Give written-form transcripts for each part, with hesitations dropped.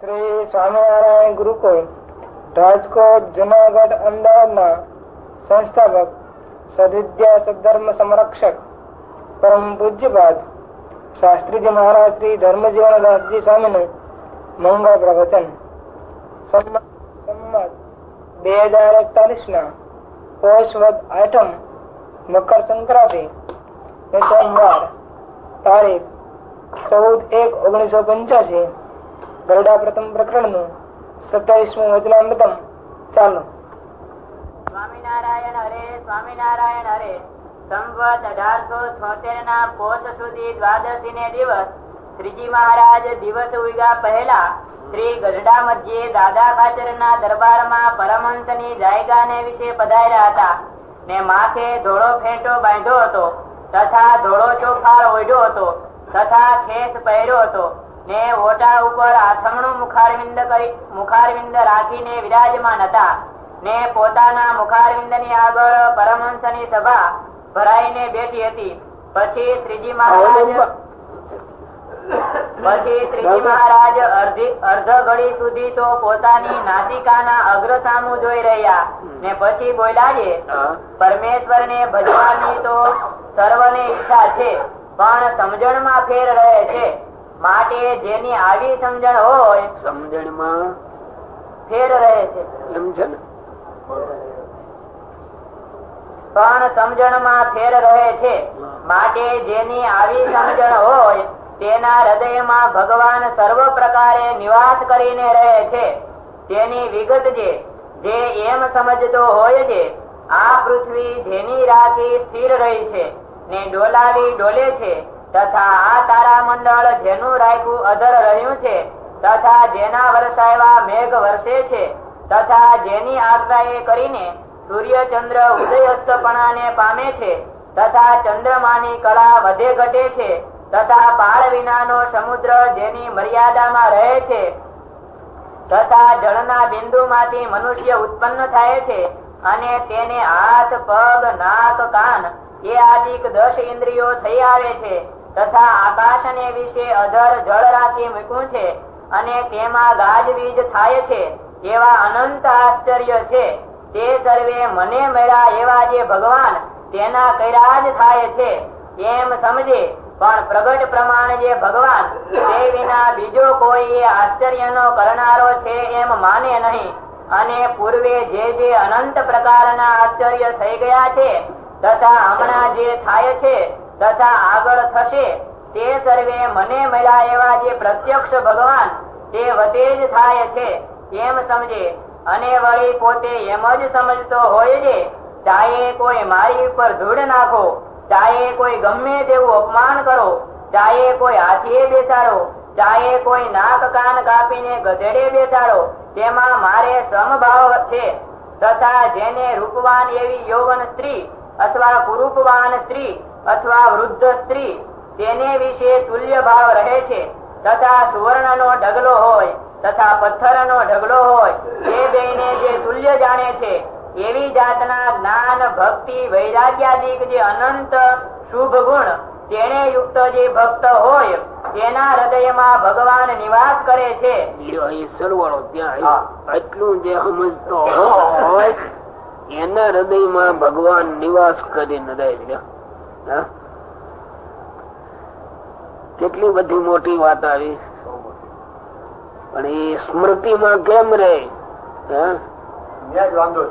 શ્રી સ્વામિનારાયણ ગુરુકુળ રાજકોટ જુનાગઢ અમદાવાદના સંસ્થાપક સદવિદ્યા સદધર્મ સંરક્ષક પરમ પૂજ્યપાદ શાસ્ત્રીજી મહારાજ શ્રી ધર્મજીવનદાસજી સ્વામીનું મંગળ પ્રવચન સંમત 2041 પોષ વદ આઠમ મકર સંક્રાંતિ સોમવાર તારીખ 14/1/1985 ગરડા પ્રથમ પ્રકરણનું 27મું વચનામૃતમ. ચાલો. સ્વામિનારાયણ હરે સ્વામિનારાયણ હરે. સંવત 1876 ના પોષ સુધી દ્વાદશી ને દિવસ શ્રીજી મહારાજ દિવસ ઉગ્યા પહેલા શ્રી ગઢડા મધ્યે દાદા ખાચર ના દરબારમાં પરમહંસ ની જાયગાને વિશે પધાર્યા હતા ને માથે ધોળો ફેંટો બાંધ્યો હતો તથા ધોળો ચોફાળ ઓઢ્યો હતો તથા ખેસ પહેર્યો હતો ને ઓટા ઉપર આથમણું મુખારવિંદ રાખીને વિરાજમાન હતા ને પોતાના મુખારવિંદ ની આગળ પરમહંસ ની સભા ભરાઈને બેઠી હતી. પછી શ્રીજી મહારાજ અર્ધ ઘડી સુધી તો પોતાની નાસિકાના અગ્ર સામું જોઈ રહ્યા ને પછી બોલ્યા છે, પરમેશ્વર ને ભજવાની તો સર્વને ઈચ્છા છે પણ સમજણમાં ફેર રહે છે. માટે જેની આવી સમજણ હોય સમજણમાં ફેર રહે છે પણ સમજણમાં ફેર રહે છે. માટે જેની આવી સમજણ હોય તેના હૃદયમાં ભગવાન સર્વ પ્રકારે નિવાસ કરીને રહે છે. તેની વિગત જે એમ સમજતો હોય છે, આ પૃથ્વી જેની રાખી સ્થિર રહી છે ને ડોલાવી ડોલે છે તથા આ તારા મંડળ જેનું રાખ્યું અધર રહ્યું છે તથા જેના વરસાવ્યા મેઘ વરસે છે તથા જેની આજ્ઞાએ કરીને સૂર્ય ચંદ્ર ઉદયસ્તપણાને પામે છે તથા ચંદ્રમાની કળા વધે ઘટે છે તથા પાળ વિનાનો સમુદ્ર જેની મર્યાદામાં રહે છે તથા જળના બિંદુમાંથી મનુષ્ય ઉત્પન્ન થાય છે અને તેને હાથ પગ નાક કાન એ આદિક 10 ઇન્દ્રિયો થઈ આવે છે તથા આકાશને વિશે અધર જળ રાખી મૂક્યું છે અને તેમાં ગાજવીજ થાય છે. એવા અનંત આશ્ચર્ય છે તે સર્વે મને મળ્યા એવા જે ભગવાન તેના કર્યા જ થાય છે એમ સમજે. પણ પ્રગટ પ્રમાણ જે ભગવાન તે વિના બીજો કોઈ એ આશ્ચર્યનો કરનારો છે એમ માને નહીં. અને પૂર્વે જે અનંત પ્રકારના આશ્ચર્ય થઈ ગયા છે તથા હમણાં જે થાય છે તથા આગળ થશે તે સર્વે મને મળ્યા એવા જે પ્રત્યક્ષ ભગવાન તે વતે જ થાય છે એમ સમજે. અને વળી પોતે એમ જ સમજતો હોય છે, ચાહે કોઈ મારી ઉપર ધૂળ નાખો, ચાહે કોઈ ગમે તેવું અપમાન કરો, ચાહે કોઈ હાથીએ બેસાડો, ચાહે કોઈ નાક કાન કાપીને ગધેડે બેસાડો, તેમાં મારે સમભાવ છે. તથા જેને રૂપવાન એવી યૌવન સ્ત્રી અથવા કુરૂપવાન સ્ત્રી અથવા વૃદ્ધ સ્ત્રી તેને વિશે તુલ્ય ભાવ રહે છે. તથા સુવર્ણનો ઢગલો હોય તથા પથ્થરનો ઢગલો હોય તે બેને જે તુલ્ય જાણે છે એવી જાતના જ્ઞાન ભક્તિ વૈરાગ્યાદિક જે અનંત શુભ ગુણ તેને યુક્ત જે ભક્ત હોય તેના હૃદયમાં ભગવાન નિવાસ કરે છે. એટલું જે સમજતો હોય એના હૃદયમાં ભગવાન નિવાસ કરીને રહે છે. કેટલી બધી મોટી વાત આવી, પણ એ સ્મૃતિમાં કેમ રે? વાંધો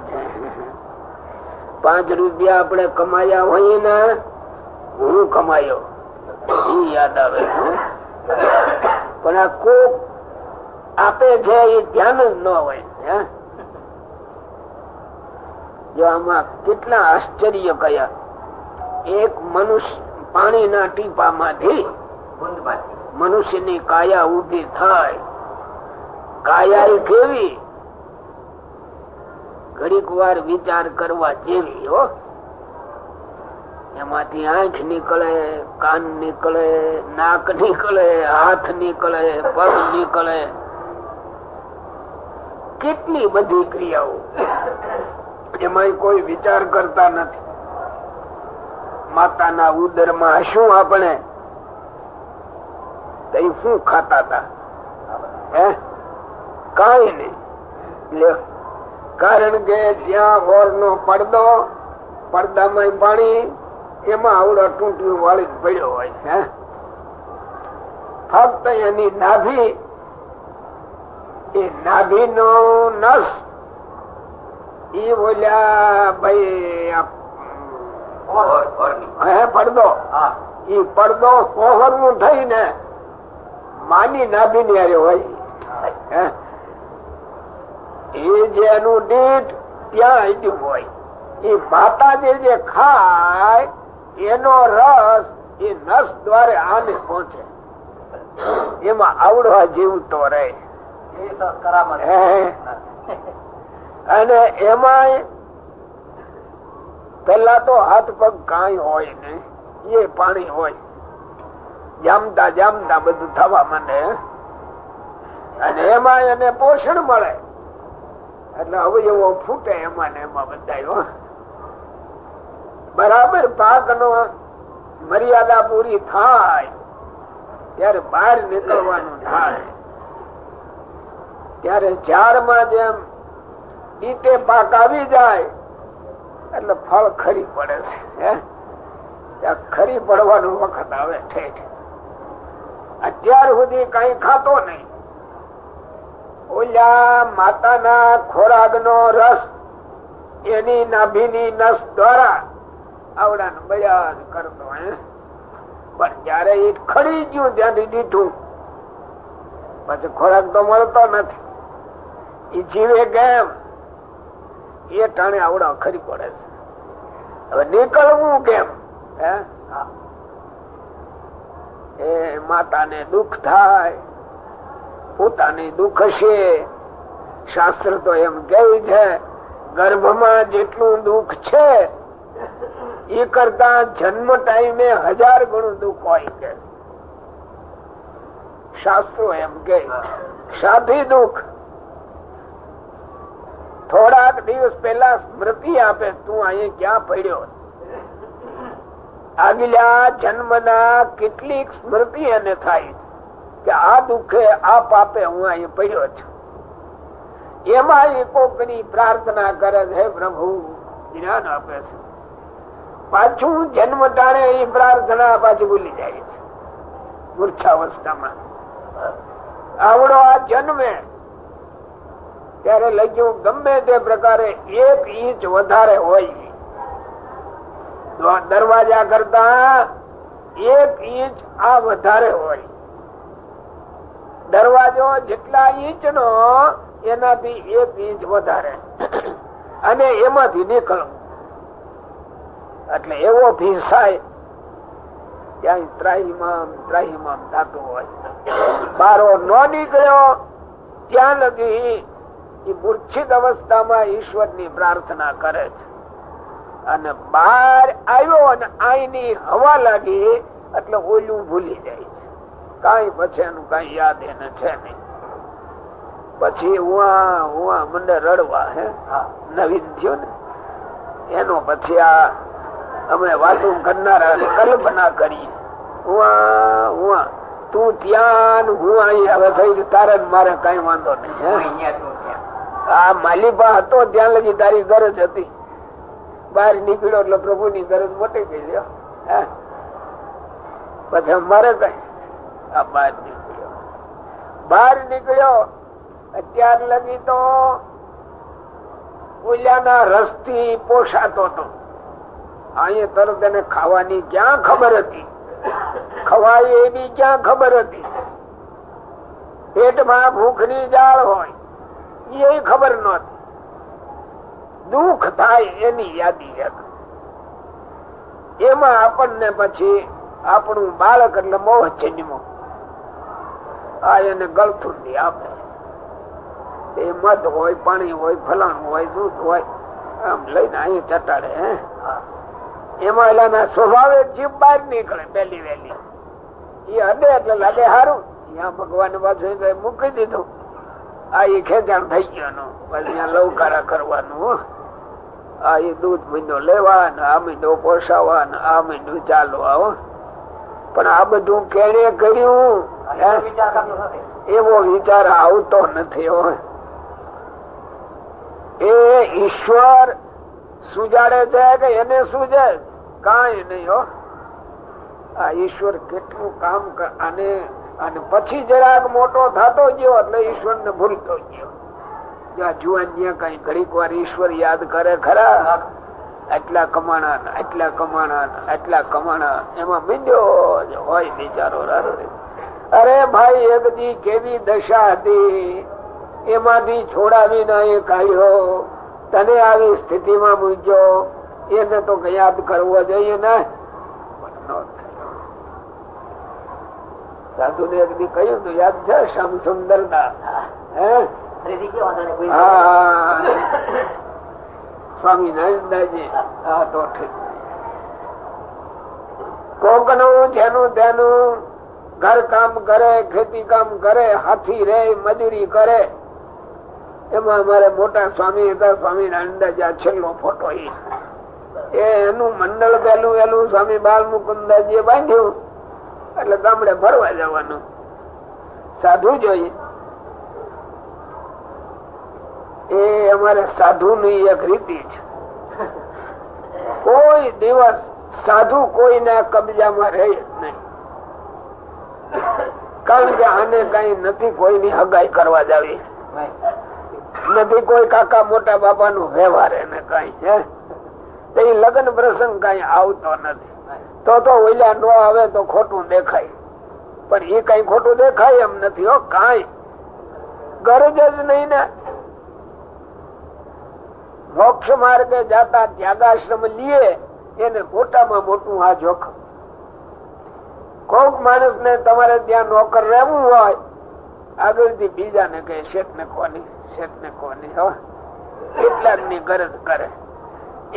છે. 5 રૂપિયા આપણે કમાયા હોય ને, હું કમાયો એ યાદ આવે છે, પણ આ કોક આપે છે એ ધ્યાન જ ન હોય. જો આમાં કેટલા આશ્ચર્ય કયા. એક મનુષ્ય પાણીના ટીપામાંથી મનુષ્યની કાયા ઉભી થાય. કાયા કેવી? ઘડીક વાર વિચાર કરવા જેવી. એમાંથી આંખ નીકળે, કાન નીકળે, નાક નીકળે, હાથ નીકળે, પગ નીકળે, કેટલી બધી ક્રિયાઓ. એમાં કોઈ વિચાર કરતા નથી. માતાના ઉદરમાં શું આપણે શું ખાતા હતા? થાય ને. કારણ કે જ્યાં ઓર નો પડદામાં પાણી, એમાં આવડો ટૂંટિયું વાળી પડ્યો હોય. ફક્ત એની નાભી, એ નાભી નો નસ એ બોલ્યા ભાઈ પડદો, એ પડદો પોહરવું થઈને માની નાભી ની હારે હોય. એ જે એનું દીઠ ત્યાં આડ્યું હોય, એ માતા જે ખાય એનો રસ એ નસ દ્વારે આને પહોંચે. એમાં આવડવા જેવું તો રહે. અને એમાં પેલા તો હાથ પગ કાંઈ હોય ને, એ પાણી હોય. જામતા જામતા બધું થવા માંડે, અને એમાં એને પોષણ મળે એટલે અવયવો ફૂટે એમાં ને એમાં બધા. બરાબર પાક નો મર્યાદા પૂરી થાય ત્યારે બહાર નીકળવાનું થાય. ત્યારે ઝાડમાં જેમ ઈટે પાક આવી જાય એટલે ફળ ખરી પડે છે. ત્યાં ખરી પડવાનો વખત આવે ઠેઠ. અત્યાર સુધી કઈ ખાતો નહીં. ઓલા માતાના ખોરાક નો રસ એની નાભીની નસ દ્વારા આવડા બળ્યા કરતો. પણ જયારે એ ખડી ગયું ત્યાંથી દીઠું પછી ખોરાક તો મળતો નથી. એ જીવે કેમ? એ ટાણે આવડા ખરી પડે છે. હવે નીકળવું કેમ? એ માતાને દુઃખ થાય, પોતાની દુઃખ હશે. શાસ્ત્ર તો એમ કહે છે ગર્ભમાં જેટલું દુઃખ છે એ કરતા જન્મ ટાઈમે 1000 ગણું દુઃખ હોય છે. શાસ્ત્રો એમ કે સાથી દુઃખ થોડાક દિવસ પહેલા સ્મૃતિ આપે, તું અહીં ક્યાં પડ્યો. આગલા જન્મના કેટલીક સ્મૃતિ એને થાય કે આ દુઃખે આ પાપે હું અહીં પડ્યો છું. એમાં એ કોકની પ્રાર્થના કરે છે, પ્રભુ જ્ઞાન આપે છે. પાછું જન્મ ટાણે એ પ્રાર્થના પાછી ભૂલી જાય છે મૂર્છાવસ્થામાં. આવડો આ જન્મે ત્યારે લખ્યું ગમે તે પ્રકારે 1 ઇંચ વધારે હોય, દરવાજા કરતા 1 ઇંચ આ વધારે હોય. દરવાજો જેટલા ઇંચ નો એનાથી 1 ઇંચ વધારે, અને એમાંથી નીકળવું એટલે એવો ભીસાય ત્યાં ત્રાહીમામ થતું હોય. બારો ન નીકળ્યો ત્યાં લગી એ મૂર્છિત અવસ્થામાં ઈશ્વરની પ્રાર્થના કરે છે. અને બહાર આવ્યો અને આઈની હવા લાગી એટલે ઓલું ભૂલી જાય છે. કઈ પછી એનું કઈ યાદ એને છે નહીં. પછી મને રડવા નવીન થયો ને એનો પછી આ અમે વાતો કરનારા કલ્પના કરી. તું ત્યાં હું અહીં હવે થઈ તારે મારે કઈ વાંધો નહીં. આ માલિપા હતો ત્યાં લગી તારી ગરજ હતી. બહાર નીકળ્યો એટલે પ્રભુ ની ગરજ મોટી ગઈ લ્યો. પછી મારે કઈ આ બહાર નીકળ્યો અત્યાર લગી તો ઓલિયાના રસ થી પોષાતો હતો. અહીંયા તરત એને ખાવાની ક્યાં ખબર હતી, ખવાય એની ક્યાં ખબર હતી. પેટમાં ભૂખની જાળ હોય એ ખબર નહોતી. દુઃખ થાય એની યાદી એક. એમાં આપણને પછી આપણું બાળક એટલે મોહ જન્મો. આ એને ગળથુંડી આપે. એ મધ હોય, પાણી હોય, ફલાણું હોય, દૂધ હોય, આમ લઈને અહીં ચટાડે. એમાં એલાના સ્વભાવે જીભ બહાર નીકળે પેલી વહેલી. એ અડે એટલે લાગે સારું. ત્યાં ભગવાન પાછું મૂકી દીધું. આ એ ખેંચાણ થઈ ગયો. પછી લવકારા કરવાનું. આ એ દૂધ મીંડો લેવા, આ મીંડો પોસાવા, આ મીંડું ચાલવા. પણ આ બધું કેણે કર્યું એવો વિચાર આવતો નથી. એ ઈશ્વર સુજાડે છે કે એને સુજે કઈ નહી હો. આ ઈશ્વર કેટલું કામ અને પછી જરાક મોટો થતો ગયો એટલે ઈશ્વર ને ભૂલતો ગયો. જુવાન કઈ ઘડીક વાર ઈશ્વર યાદ કરે ખરા, આટલા કમાણા આટલા કમાણા આટલા કમાણા એમાં મીંડ્યો હોય બિચારો. અરે ભાઈ એક દી કેવી દશા હતી એમાંથી છોડાવીને એ કાઢ્યો, તને આવી સ્થિતિમાં મૂક્યો, એને તો યાદ કરવો જોઈએ ને. સાધુ ને એક દી કહ્યું તું યાદ છે શ્યામ સુંદર દાસ, સ્વામી નારાયણદાસજી. હા તો ઠીક. કોક નું જેનું તેનું ઘર કામ કરે, ખેતી કામ કરે, હાથી રે, મજૂરી કરે. એમાં અમારે મોટા સ્વામી હતા સ્વામી નારાયણદાસજી. આ છેલ્લો ફોટો એનું મંડળ પેલું વેલું સ્વામી બાલ મુકુદાસજી બાંધ્યું એટલે ગામડે ફરવા જવાનું. સાધુ જોઈએ એ અમારે સાધુ ની એક રીતિ છે. કોઈ દિવસ સાધુ કોઈના કબજામાં રહે નહીં, કારણ કે આને કઈ નથી કોઈની હગાઈ કરવા જાવી, નથી કોઈ કાકા મોટા બાપા નું વ્યવહાર એને કઈ લગ્ન પ્રસંગ કઈ આવતો નથી. તો ઓઈલા નો આવે તો ખોટું દેખાય, પણ એ કઈ ખોટું દેખાય એમ નથી હો. કઈ ગરજ જ નહીં ને. મોક્ષ માર્ગે જાતા ત્યાગાશ્રમ લીએ એને મોટામાં મોટું આ જોખમ. કોક માણસ ને તમારે ત્યાં નોકર રહેવું હોય, આગળથી બીજાને કહે શેઠ ને કોની શેઠ ને કોની કેટલાક ની ગરજ કરે.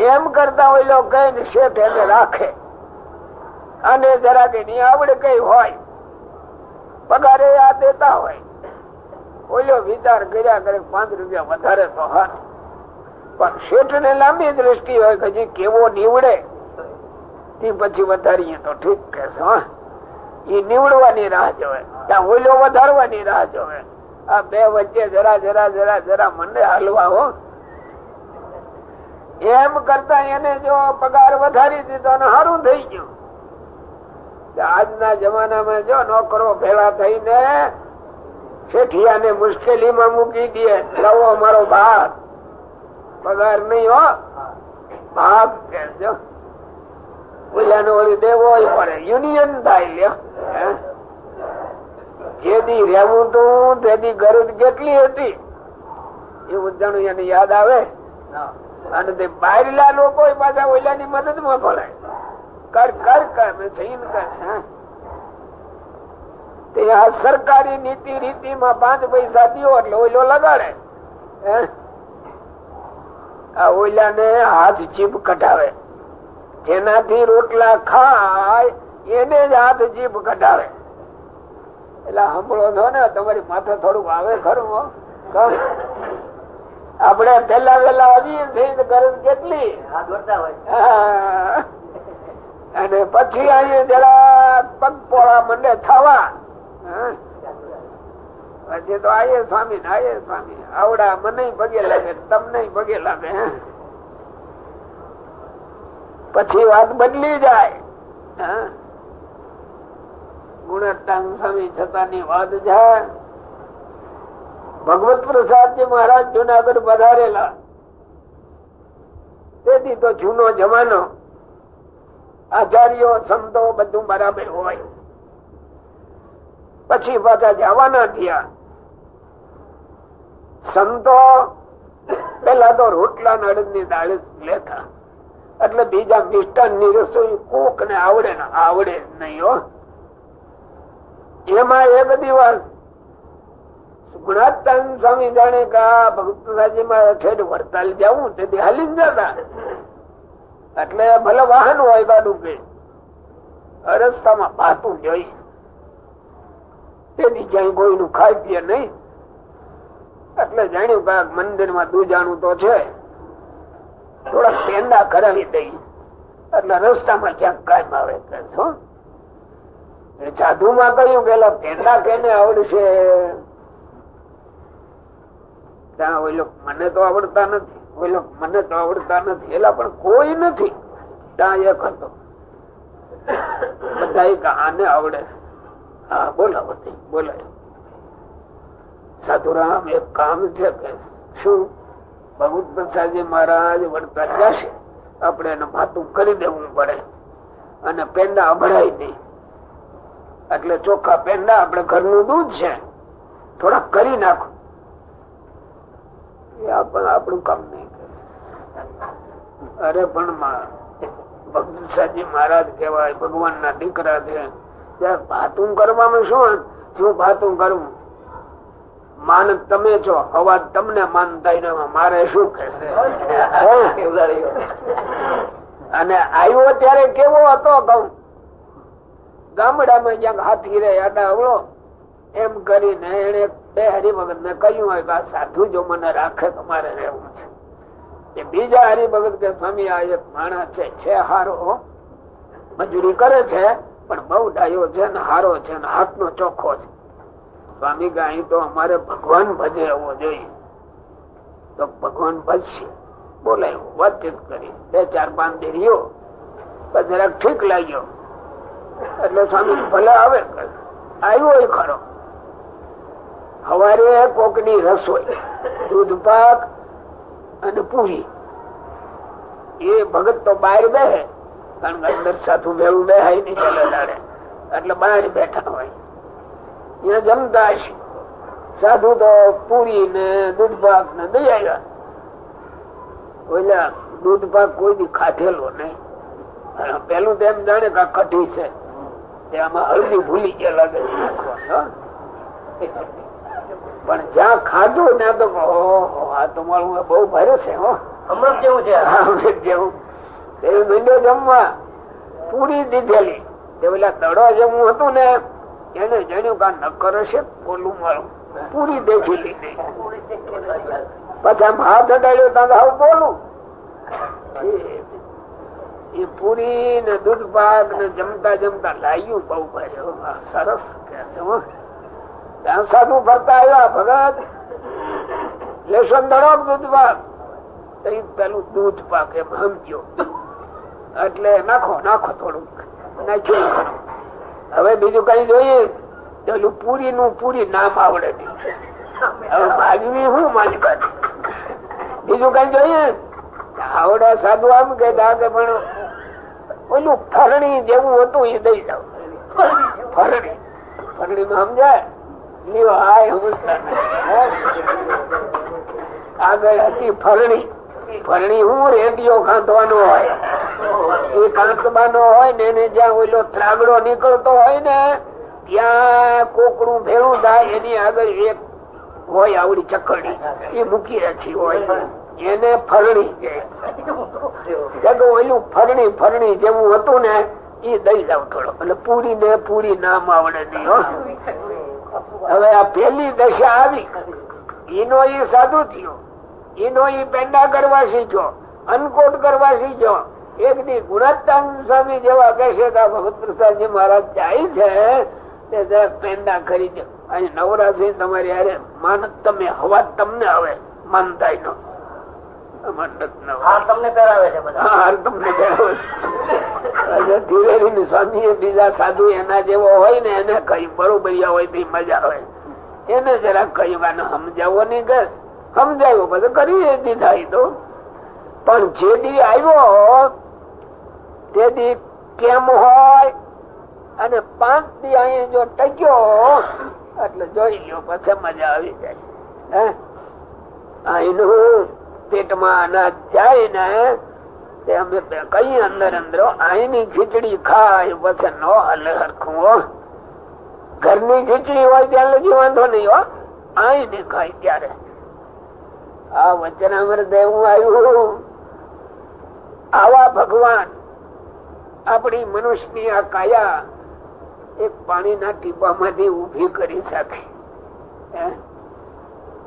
એમ કરતા હોય લોકો કહે ને શેઠ એને રાખે, અને જરા કે નહીં આવડે કઈ હોય પગારે આ દેતા હોય, ઓલો વિચાર કર્યા કરે 5 રૂપિયા વધારે તો હાથ. પણ શેઠ ને લાંબી દ્રષ્ટિ હોય કે હજી કેવો નીવડે તે પછી વધારીએ તો ઠીક કે એ નીવડવાની રાહ જોવે, ત્યાં ઓલો વધારવાની રાહ જોવે. આ બે વચ્ચે જરા જરા જરા જરા મને હાલવા હો. એમ કરતા એને જો પગાર વધારી દીધો અને સારું થઈ ગયું. આજના જમાનામાં જો નોકરો ભેળા થઈને શેઠિયાને મુશ્કેલીમાં મૂકી દે, લાવો અમારો ભાગ, પગાર નહીં હો ભાગ કે ઓલાને ઓલી દેવો પડે, યુનિયન થાય લ્યો. જેદી રહેવું તું તેદી ગરજ કેટલી હતી એવું જાણું એને યાદ આવે. અને તે બહારલા લોકો પાછા ઓલાની મદદ માં પડે, કર કર કર તે આ સરકારી નીતિ રીતિ માં 5 પૈસા દો એટલે ઓલો લગાડે. આ ઓલાને હાથ જીભ કઢાવે, જેનાથી રોટલા ખાય એને જ હાથ જીભ કઢાવે. એટલે સાંભળો છો ને તમારી માથે થોડુંક આવે ખરું. આપડે પેલા વેલા આવીએ છીએ ગરજ કેટલી, અને પછી અહીંયા જરા પગ પોળા મંડે થવા, પછી તો આયે સ્વામી ને આયે સ્વામી, આવડા મને પગે લાગે તમને પગે લાગે. પછી વાત બદલી જાય. ગુણત્તાન સ્વામી છતાંની વાત છે. ભગવત પ્રસાદજી મહારાજ જુનાગઢ પધારેલા, તેથી તો જૂનો જમાનો, આચાર્યો સંતો બધું બરાબર હોય. પછી પાછા જવાના થયા. સંતો પેલા તો રોટલા અડદ ની દાળ લેતા, એટલે બીજા મિષ્ટાન ની રસોઈ કોક ને આવડે ને આવડે નહીં હો. એમાં એક દિવસ ગુણાત્તાન સ્વામી જાણે કે આ ભક્તસાજી માં ઠેઠ વડતાલ જવું તેથી હાલી જતા, એટલે ભલે વાહન હોય ગાડું કે રસ્તામાં ભાતું જોઈ, તેથી ક્યાંય કોઈનું ખાઈ પીએ નહીં. એટલે જાણ્યું કે મંદિર માં દૂજાણું તો છે, થોડા પેંડા કરાવી દઈ એટલે રસ્તામાં ક્યાંક કાયમ આવે. સાધુ માં કહ્યું પેલા પેંડા કેને આવડશે? ત્યાં ઓલો મને તો આવડતા નથી, ઓલો મને તો આવડતા નથી, એલા પણ કોઈ નથી. ત્યાં એક હતો, બધા આને આવડે. હા બોલાવો, બોલાય. સાધુરામ એક કામ છે કે શું? ભગવત પ્રસાદજી મહારાજ વળતા જશે, આપણે એને ભાતું કરી દેવું પડે અને પેંડા અભડાય નહીં. એટલે ચોખ્ખા પેંડા, આપણે ઘરનું દૂધ છે, થોડાક કરી નાખો. આપણું કામ નહીં કરે. અરે પણ ભગવતજી મહારાજ કહેવાય, ભગવાન ના દીકરા છે. ભાતું કરવામાં શું ભાતું કરવું? માન તમે છો, અવાજ તમને માનતા મારે શું કે? અને આવ્યો ત્યારે કેવો હતો કહું, ગામડામાં જ્યાં હાથી રે આડા અવળો એમ કરીને એને બે હરિભગત ને કહ્યું હોય કે આ સાધુ જો મને રાખે તો મારે રહેવું છે. એ બીજા હરિભગત કે સ્વામી આ એક માણસ છે હારો, મજૂરી કરે છે પણ બહુ ડાયો છે ને હારો છે ને હાથનો ચોખ્ખો છે. સ્વામી કે અહીં તો અમારે ભગવાન ભજે એવો જોઈએ. તો ભગવાન ભજશે. બોલાયું, વાતચીત કરી, 2-4-5 દી રહ્યો, પછી જરાક ઠીક લાગ્યો એટલે સ્વામી ભલે આવે. આવ્યો ખરો. સવારે કોકની રસોઈ, દૂધ પાક અને પૂરી. એ ભગત તો બહાર બેહે, કારણ કે અંદર સાધુ ભેળું બેહાય નહીં પેલા દાડે, એટલે બહાર બેઠા હોય. ત્યાં જમતા હશે. સાધુ તો પૂરી ને દૂધ પાક ને દઈ આવ્યા. ઓલા દૂધ પાક કોઈ દી ખાધેલો નહીં. પેલું તો એમ જાણે કે કઢી છે, આમાં હળદી ભૂલી ગયા લાગે છે નાખવા. પણ જ્યાં ખાધું ત્યાં તો આ તો મારું બહુ ભારે છે. અમૃત જેવું છે. અમૃત જેવું. એ મીંડો જમવા પૂરી દીધેલી. ઓલા દડો જેવું હતું ને એને જાણ્યું કે નક્કર હશે બોલું મારું. પૂરી દેખી લીધી. પછી આમ હાથ અડાડ્યો ત્યાં હાવ બોલું. એ પૂરી ને દૂધ પાક ને જમતા જમતા લાગ્યું બહુ ભારે. સરસ કે છે. ત્યાં સાધુ ફરતા આવ્યા, ભગત લેશો દડો દૂધ પાક. પેલું દૂધ પાક એમ સમજો એટલે નાખો થોડુંક નાખ્યું. હવે બીજું કઈ જોઈએ? પેલું પૂરી નું પૂરી નામ આવડે નહીં. હવે ભાગવી શું માલિક? બીજું કઈ જોઈએ? આવડા સાધુ આમ કહેતા કે પણ ઓલું ફરણી જેવું હતું એ દઈ જાવ. ફરણી માં સમજાય? આગળ હતી ફરણી. ફરણી હું રેડિયો કાંતવાનો હોય, એ કાંતવાનો હોય ને એને જ્યાં ઓલો ત્રાગડો નીકળતો હોય ને ત્યાં કોકડું ભેળું થાય, એની આગળ એક હોય આવડી ચકડી, એ મૂકી રાખી હોય, એને ફરણી કે ઓલું ફરણી જેવું હતું ને એ દઈ જાવ થોડો. એટલે પૂરી ને પૂરી નામ આવડે નહીં. હવે આ પેલી દશા આવી, એનો એ સાધુ થયો, એનો એ પેંડા કરવા શીખ્યો, અન્નકોટ કરવા શીખ્યો. એક દી ગુણાત્તાન સ્વામી જેવા કહેશે કે ભગત પ્રસાદજી મહારાજ જાય છે તે જરાક પેંડા કરી દે. અહીં નવરાત્રી તમારી હારે માન તમે હવા તમને આવે માનતા નો તમને પહેરાવે છે. સ્વામી બીજા સાધુ એના જેવો હોય ને એને કઈ બરોબરિયા હોય તો મજા આવે. એને જરાક કહ્યું આને સમજાવો નહીં કે સમજાવ્યો પછી કરી દીધા. તો પણ જે દી આવ્યો તે દી કેમ હોય અને 5 દી અહીંયા જો ટક્યો એટલે જોઈ લ્યો પછી મજા આવી જાય. અહીંનું પેટમાં અનાજ જાય ને તે અમે કઈ અંદર અહીંની ખીચડી ખાય પછી નો હાલે હરખું. ઘરની ખીચડી હોય ત્યાં લગી વાંધો નહીં હો, અહીંની ખાય ત્યારે. આ વચનામૃત એવું આવ્યું. આવા ભગવાન આપણી મનુષ્યની આ કાયા એક પાણીના ટીપામાંથી ઉભી કરી શકે.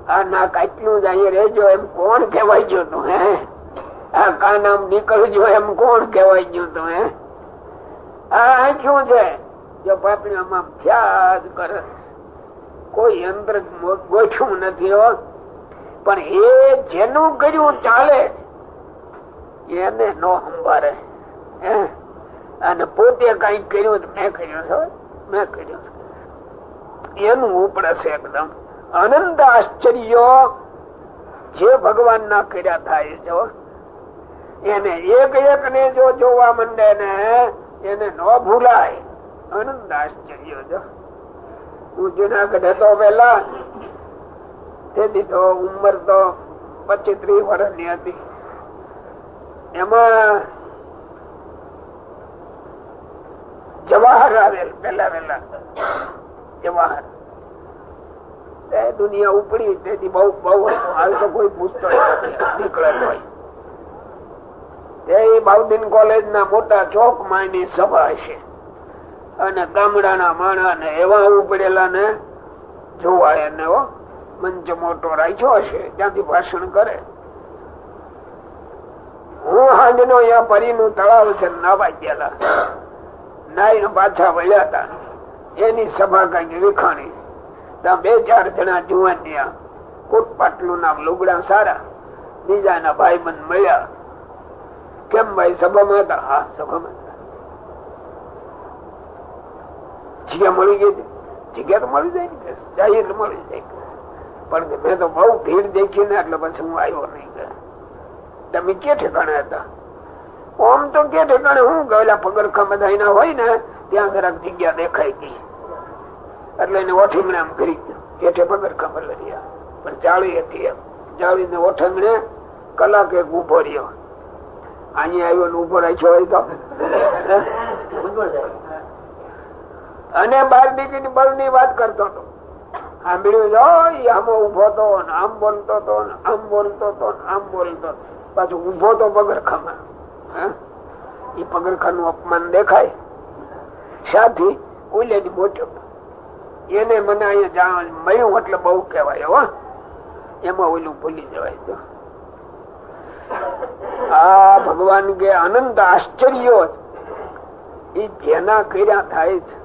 આ નાક આટલું જ અહીં રહેજો એમ કોણ કહેવાય ગયું તું? આ કાન આમ નીકળજો એમ કોણ કહેવાય ગયું તું? આ આંખ્યું છે જો પાપડી આમ થયા જ કરે, કોઈ યંત્ર ગોઠવું નથી હો. પણ એ જેનું કર્યું ચાલે એને નો સંભાળે. અને પોતે કઈ કર્યું મેં કર્યું મેં કર્યું એનું ઉપડે છે એકદમ. અનંત આશ્ચર્ય જે ભગવાન ના કર્યા થાય છે એને એક એક ને જો જોવા માંડે ને એને ન ભૂલાય. અનંત આશ્ચર્ય. જો હું જુનાગઢ હતો પેલા, તેથી તો ઉંમર તો 25-30 વર્ષની હતી. એમાં જવાહર આવેલ પેલા જવાહર દુનિયા ઉપડી તેથી બહુ બહુ હાલ તો કોઈ પૂછતો નીકળે હોય. એ બાઉદીન કોલેજ ના મોટા ચોક માં એની સભા છે અને ગામડાના માણા ને એવા ઉપડેલા ને જોવા એને મંચ મોટો રાખ્યો હશે ત્યાંથી ભાષણ કરે. હું હાજનો અહીંયા પરીનું તળાવ છે નાવા ગયેલા, નાઈ પાછા વળ્યા હતા. એની સભા કઈક વિખાણી. ત્યાં 2-4 જણા જુવાનિયા કોટ પાટલું ના લુગડા સારા બીજા ના ભાઈ બંધ મળ્યા. કેમ ભાઈ સભામાં હતા? હા સભામાં જગ્યા મળી ગઈ. જગ્યા તો મળી જાય ને, જાય એટલે મળી જાય. પણ મેં તો બહુ ભીડ દેખી ને એટલે પછી હું આવ્યો નહીં. તમે કે ઠેકાણે હતા? આમ તો કે ઠેકાણે હું ગયેલા પગરખા બધા ના હોય ને ત્યાં જરાક જગ્યા દેખાઈ ગઈ એટલે એને ઓઠીંગણે આમ કરી ગયો. હેઠે પગરખા પર રહ્યા પણ જાળી હતી. એમ જાળી ને ઓઠંગણે કલાક એક ઉભો રહ્યો. અહીંયા આવ્યો ને ઉભો રાખ્યો હોય તો અને બાર દીકરી બળ ની વાત કરતો હતો. સાંભળ્યું આમ ઉભો તો આમ બોલતો હતો આમ બોલતો હતો આમ બોલતો. પાછું ઉભો તો પગરખામાં. એ પગરખા નું અપમાન દેખાય. સાથી ઓલેની બોટો એને મને અહીંયા મળ્યું એટલે બહુ કહેવાય. એમાં ઓલું ભૂલી જવાય. તો આ ભગવાન કે અનંત આશ્ચર્યો એ જેના કર્યા થાય છે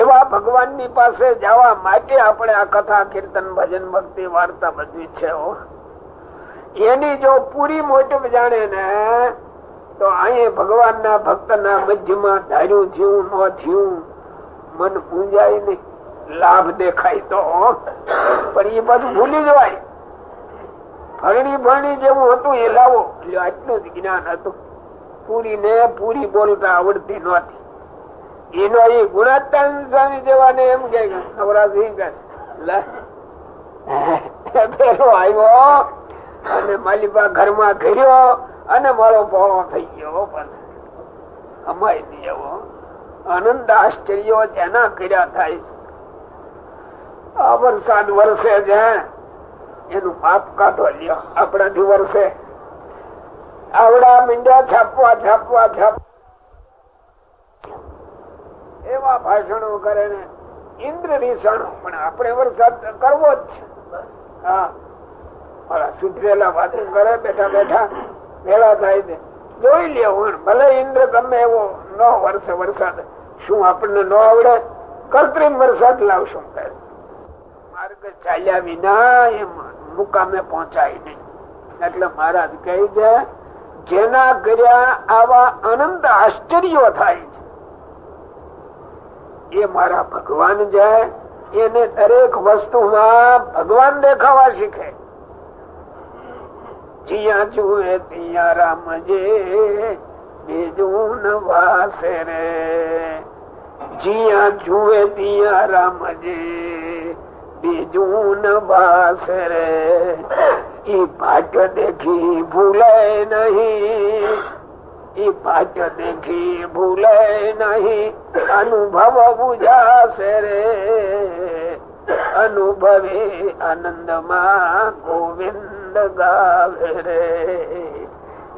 એવા ભગવાન ની પાસે જવા માટે આપણે આ કથા કીર્તન ભજન ભક્તિ વાર્તા બધું છે. એની જો પૂરી મોટપ જાણે ને તો અહીં ભગવાન ના ભક્ત ના મધ્યમાં ધાર્યું થયું ન થયું મન પૂંજાય નહી. લાભ દેખાય તો પણ એ બધું ભૂલી જવાય. ફરણી ભરણી જેવું હતું એ લાવો એટલે આટલું જ જ્ઞાન હતું. પૂરી ને પૂરી બોલતા આવડતી નહોતી. એનો એ ગુણાત્તાન સ્વામી જેવાને એમ કે પેલો આવ્યો અને માલિપા ઘરમાં ઘર્યો અને મારો પોળો થઈ ગયો. અમાય નહીં આવો. આનંદ આશ્ચર્યો જેના કર્યા થાય. આ વરસાદ વરસે છે એનું પાપ કાઢો લ્યો. આપણાથી વરસે આવડા મીંડા છાપવા છાપવા છાપવા એવા ભાષણો કરે ને ઇન્દ્ર રીસાણો. પણ આપણે વરસાદ કરવો જ છે. હા સુધરેલા વાતો કરે બેઠા બેઠા ભેળા થાય ને જોઈ લેવું. ભલે ઇન્દ્ર ગમે એવો ન વરસે વરસાદ, શું આપણને ન આવડે? કૃત્રિમ વરસાદ લાવશું. માર્ગ ચાલ્યા વિના એ મુકામે પહોંચાય નહીં. એટલે મહારાજ કહે છે જેના કર્યા આવા અનંત આશ્ચર્યો થાય છે એ મારા ભગવાન છે. એને દરેક વસ્તુમાં ભગવાન દેખાવા શીખે. જ્યાં જુએ ત્યાં રામજે બીજું ન વાસે રે. જ્યાં જુએ ત્યાં રામજે બીજું ન વાસે રે. ઈ ભાગ્ય દેખી ભૂલે નહીં. ઈ ભાગ્ય દેખી ભૂલે નહીં. અનુભવ બુજાશે રે. અનુભવે આનંદમાં ગોવિંદ ગાવે રે.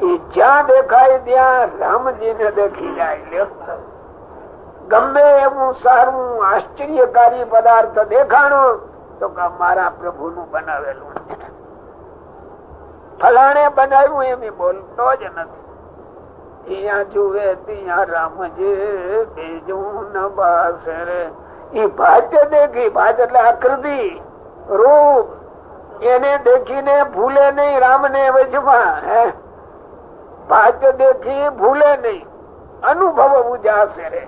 એ જ્યાં દેખાય ત્યાં રામજી ને દેખી જાય. ગમે એવું સારું આશ્ચર્યકારી પદાર્થ દેખાણો તો મારા પ્રભુ નું બનાવેલું. ફલાણે બનાવ્યું એમ બોલતો જ નથી. ત્યાં જુએ ત્યાં રામજી બીજું ન બાસે રે. એ ભાત્ય દેખી. ભાત એટલે આકૃતિ રૂપ એને દેખીને ભૂલે નહીં રામ ને વચમાં, ભાગ્ય દેખી ભૂલે નહીં, અનુભવ ઉજાસે રે.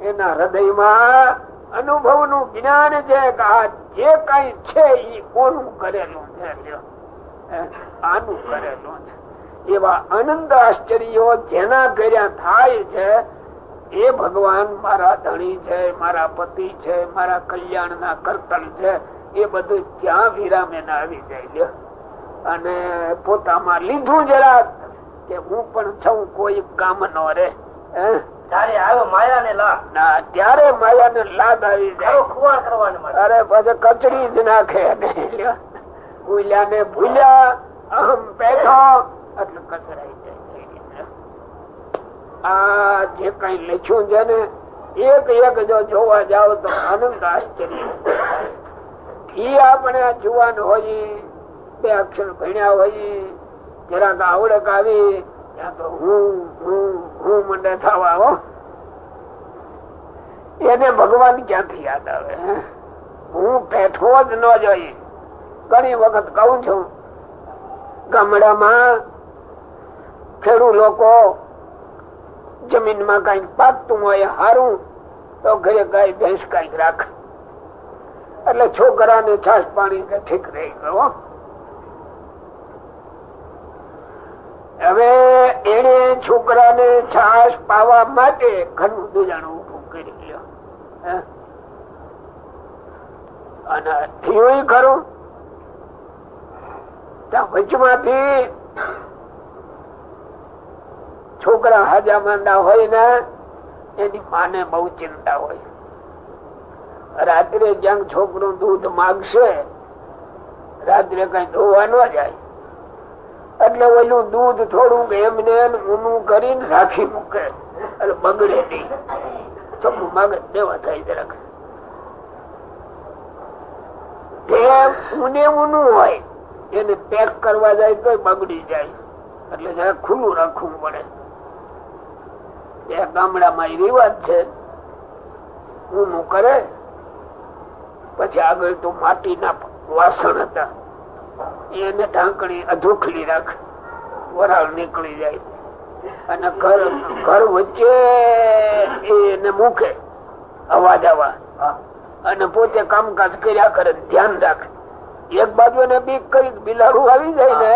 એના હૃદયમાં અનુભવ નું જ્ઞાન છે કે આ જે કઈ છે એ કોનું કરેલું છે, આનું કરેલું છે. એવા અનંત આશ્ચર્યો જેના કર્યા થાય છે એ ભગવાન મારા ધણી છે, મારા પતિ છે, મારા કલ્યાણ ના કરતલ છે, એ બધું ત્યાં વિરામે આવી જાય. અને પોતામાં લીધું જરા કે હું પણ છું કોઈ કામ નો રે. ત્યારે આવ્યો માયાને લાગ, ત્યારે માયાને લાગ આવી જાય. ખુવાડ કરવાની અરે પછી કચડી જ નાખે. ભૂલ્યા ને ભૂલ્યા, અહમ બેઠો એટલે કચડાઈ જાય. આ જે કઈ લખ્યું છે ને એક એક જો જોવા જાવ તો આનંદ આશ્ચર્ય. ઈ આપણે જુવાન હોય, બે અક્ષર ભણ્યા હોય, જરાક આવડક આવી ત્યાં તો હું મંડે થવા હો. એને ભગવાન ક્યાંથી યાદ આવે? હું બેઠો જ ન જોઈ. ઘણી વખત કહું છું, ગામડામાં ખેડૂત લોકો જમીનમાં કઈક પાકતું હોય હારું તો ઘરે ગાય ભેંસ કઈક રાખે, એટલે છોકરાને છાસ પાણી કે ઠીક રહી ગયો. હવે એને છોકરાને છાસ પાવા માટે ઘરનું દુજાણું ઉભું કરી લ્યો. અને થયું ખરું, ત્યાં વચમાંથી છોકરા હાજા માંદા હોય ને એની માને બહુ ચિંતા હોય. રાત્રે ક્યાંક છોકરું દૂધ માગશે, રાત્રે કઈ ધોવા ન જાય એટલે ઓલું દૂધ થોડું એમને ઊનું કરીને રાખી મૂકે એટલે બગડે નહીં. છોકરું માગે દેવા થાય જરાક. ઊને ઊનું હોય એને પેક કરવા જાય તો બગડી જાય એટલે જરા ખુલ્લું રાખવું પડે. ગામડામાં એ રિવાજ છે, ઊનું કરે પછી આગળ તો માટીના વાસણ હતા એને ઢાંકણી અધોખલી રાખે, વરાળ નીકળી જાય અને ઘર વચ્ચે એને મૂકે અવાજ આવવા અને પોતે કામકાજ કર્યા કરે, ધ્યાન રાખે. એક બાજુ એને બીક કરી બિલાડું આવી જાય ને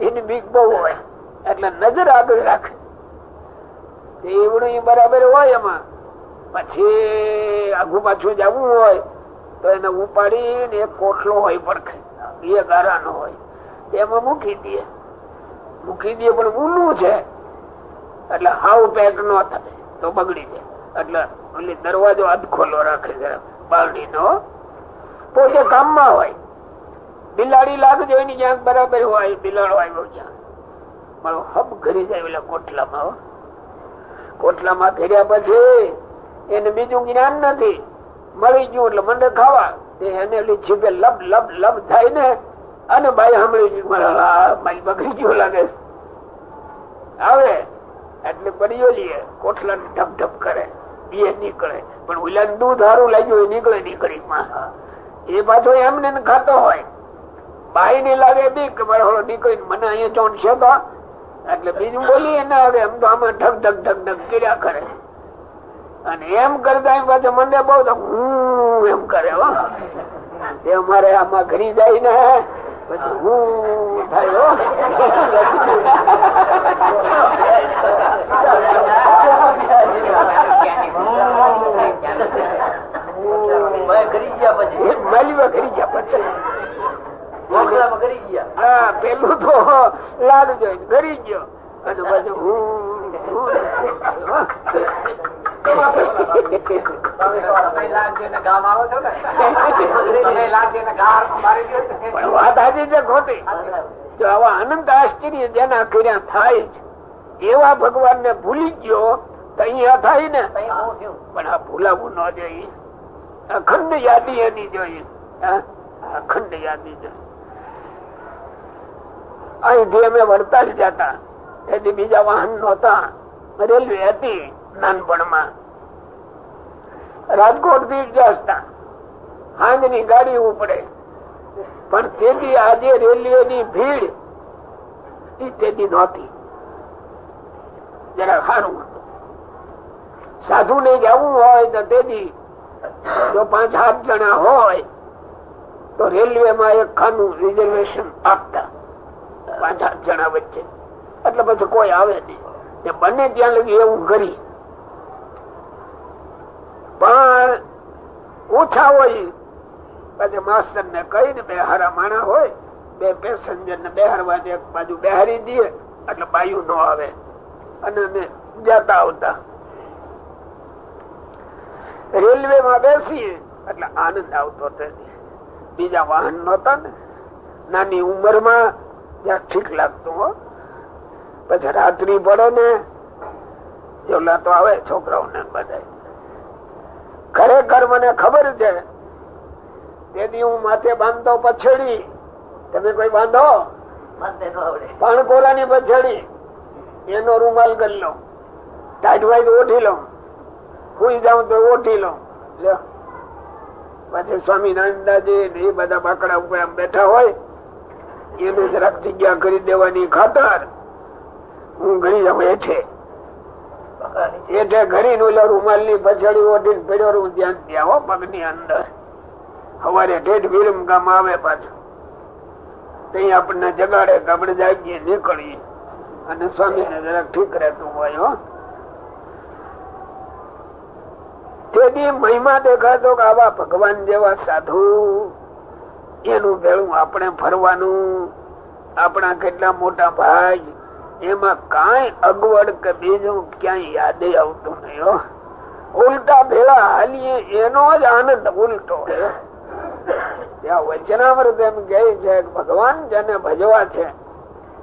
એની બીક બહુ હોય એટલે નજર આગળ રાખે. એવડું બરાબર હોય એમાં. પછી આગુ પાછું જવું હોય તો એને ઉપાડીને એક કોટલો હોય પડખે, એ ગારાનો હોય એમાં મૂકી દે પણ ઊનું છે એટલે હાવ પેક ન થાય તો બગડી જાય. એટલે ઓલી દરવાજો અધખોલો રાખે જરા બારણી નો. પોતે કામમાં હોય, બિલાડી લાગજો એની જ્યાં બરાબર હોય, બિલાડો આવ્યો જ્યાં મારો હબ ઘરી જાય એટલે કોટલામાં. કોટલામાં ઘેર્યા પછી એને બીજું જ્ઞાન નથી, મળી ગયું એટલે મંડે ખાવા. એને છીપે લબ લબ લબ થાય ને અને બાઈ સાંભળી મારી બગડી ગયો લાગે આવે એટલે પડીઓ લઈએ, કોટલા ને ઢપ ઢપ કરે, એ નીકળે. પણ ઓલા દૂધ સારું લાગ્યું એ નીકળે નીકળીમાં. એ પાછો એમને ખાતો હોય, બાઈ ને લાગે બી કે મારો નીકળીને મને અહીંયા ચોંટશે તો એટલે બીજું બોલીએ ના આવે. એમ તો આમાં ઢક ઢક ઢક ઢક કર્યા કરે અને એમ કરતા પાછો મંડે બહુ તો હું એમ કરે. તે અમારે આમાં ઘરી જાય ને પછી હું થાય. હા પેલું તો લાડ જોઈ ઘરી ગયો અને પછી વાત આજે છે ખોટી. જો આવા અનંત આશ્ચર્ય જેના કર્યા થાય છે એવા ભગવાન ને ભૂલી ગયો તો અહીંયા થાય ને. પણ આ ભૂલાવું ન જોઈએ, અખંડ યાદી એની જોઈએ, અખંડ યાદી જોઈએ. અહીંથી અમે વડતાલ જતા, તેથી બીજા વાહન નહોતા, રેલવે હતી નાનપણમાં. રાજકોટ થી જતા સાંજની ગાડી ઉપડે પણ તેથી આજે રેલવે ની ભીડ એ તેથી નહોતી. જરા સારું હતું. સાધુ ને જવું હોય તો તેથી જો 5-7 જણા હોય તો રેલવે માં એક ખાનું રિઝર્વેશન આપતા 5-7 જણા વચ્ચે, એટલે પછી કોઈ આવે નહીં. બને ત્યાં લગી એવું કરી, પણ ઓછા હોય પછી માસ્ટર ને કહીને 2 હારા માણા હોય, 2 પેસેન્જર ને બેહારવા એક બાજુ બેહારી દે એટલે બાયું ન આવે અને જતા આવતા. રેલવે માં બેસીએ એટલે આનંદ આવતો. બીજા વાહન નહોતા ને, નાની ઉંમર માં જ્યાં ઠીક લાગતું હો. પછી રાત્રિ પડે ને જોલા તો આવે છોકરાઓને બધા. ખરેખર મને ખબર છે તેથી હું માથે બાંધતો પછેડી, તમે કોઈ બાંધો પાણકોરાની પછેડી, એનો રૂમાલ કરી લો, ટાઈટ વાઈટ ઓઢી લો, સુઈ જાઉં તો ઓઢી લો. પછી સ્વામિનારાયણદાસજી એ બધા બાકડા ઉપર આમ બેઠા હોય, એને જરાક જગ્યા કરી દેવાની ખાતર હું ઘડી જાઉં હેઠે ઘડી નું રૂમાલ ની પછાડી ઓઢીને પડ્યો રહું ધ્યાન ત્યાં હો પગ ની અંદર. સવારે ઠેઠ વિરમ ગામ આવે પાછું, ત્યાં આપણને જગાડે કે આપણે જાગીએ નીકળીએ અને સ્વામી ને જરાક ઠીક રહેતું હોય. હો તેથી મહિમા દેખાતો કે આવા ભગવાન જેવા સાધુ એનું ભેળું આપણે ફરવાનું, આપણા કેટલા મોટા ભાઈ, એમાં કઈ અગવડ કે બીજું ક્યાંય યાદ આવતું નહીં. ઉલટા ભેળા હાલીએ એનો જ આનંદ ઉલટો. ત્યાં વચનામૃત એમ કહે છે ભગવાન જેને ભજવા છે